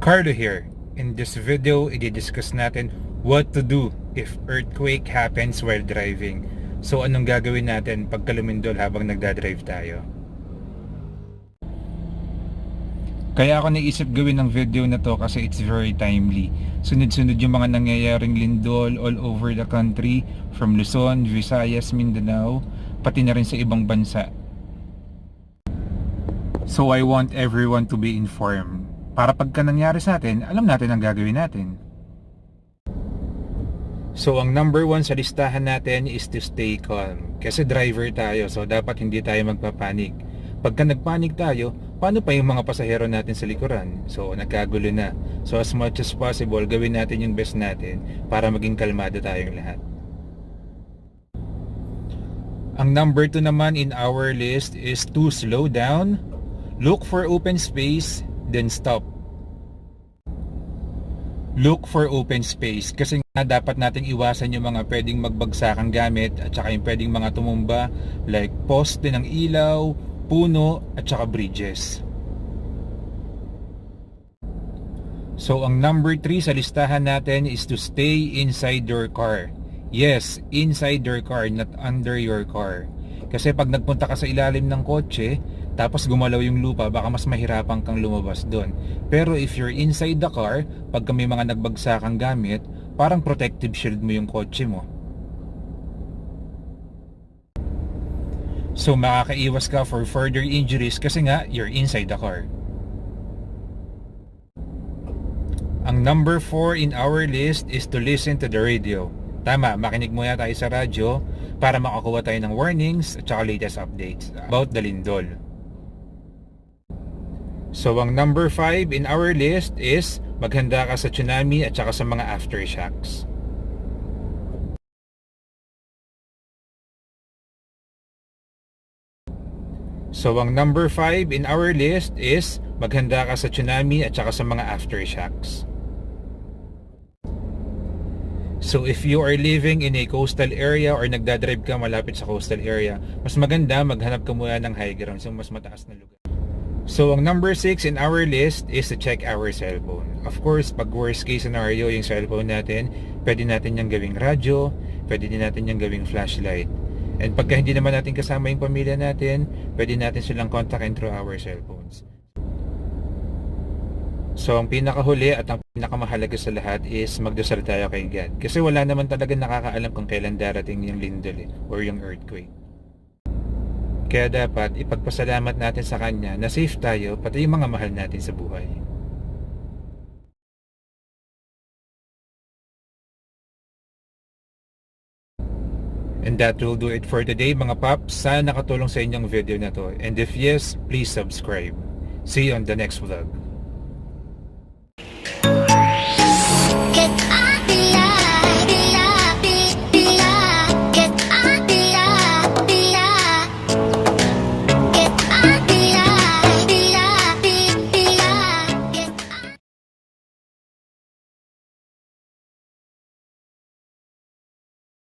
Carlo here. In this video, i-discuss natin what to do if earthquake happens while driving. So anong gagawin natin pagka lumindol habang nagdadrive tayo? Kaya ako naisip gawin ng video na to kasi it's very timely. Sunod-sunod yung mga nangyayaring lindol all over the country, from Luzon, Visayas, Mindanao, pati na rin sa ibang bansa. So I want everyone to be informed. Para pagka nangyari sa atin, alam natin ang gagawin natin. So ang number 1 sa listahan natin is to stay calm. Kasi driver tayo, so dapat hindi tayo magpapanik. Pagka nagpanik tayo, paano pa yung mga pasahero natin sa likuran? So nagkagulo na. So as much as possible, gawin natin yung best natin para maging kalmado tayong lahat. Ang number 2 naman in our list is to slow down, look for open space, then stop. Look for open space kasi nga dapat nating iwasan yung mga pwedeng magbagsakang gamit at saka yung pwedeng mga tumumba like poste ng ilaw, puno at saka bridges. So ang number 3 sa listahan natin is to stay inside your car. Yes, inside your car, not under your car. Kasi pag nagpunta ka sa ilalim ng kotse tapos gumalaw yung lupa, baka mas mahirapan kang lumabas doon. Pero if you're inside the car, pagka may mga nagbagsakang gamit, parang protective shield mo yung kotse mo. So makakaiwas ka for further injuries kasi nga you're inside the car. Ang number 4 in our list is to listen to the radio. Tama, makinig muna tayo sa radyo para makakuha tayo ng warnings at saka latest updates about the lindol. So ang number 5 in our list is maghanda ka sa tsunami at saka sa mga aftershocks. So ang number 5 in our list is maghanda ka sa tsunami at saka sa mga aftershocks. So if you are living in a coastal area or nagdadrive ka malapit sa coastal area, mas maganda maghanap ka muna ng high ground, so mas mataas na lugar. So ang number 6 in our list is to check our cellphone. Of course, pag worst case scenario yung cellphone natin, pwede natin yung gawing radyo, pwede din natin yung gawing flashlight. And pagka hindi naman natin kasama yung pamilya natin, pwede natin silang kontakin through our cellphones. So ang pinakahuli at ang pinakamahalaga sa lahat is magdasal tayo kay God. Kasi wala naman talaga nakakaalam kung kailan darating yung lindol or yung earthquake. Kaya dapat ipagpasalamat natin sa Kanya na safe tayo pati yung mga mahal natin sa buhay. And that will do it for today mga paps. Sana nakatulong sa inyong video na to. And if yes, please subscribe. See you on the next vlog. Get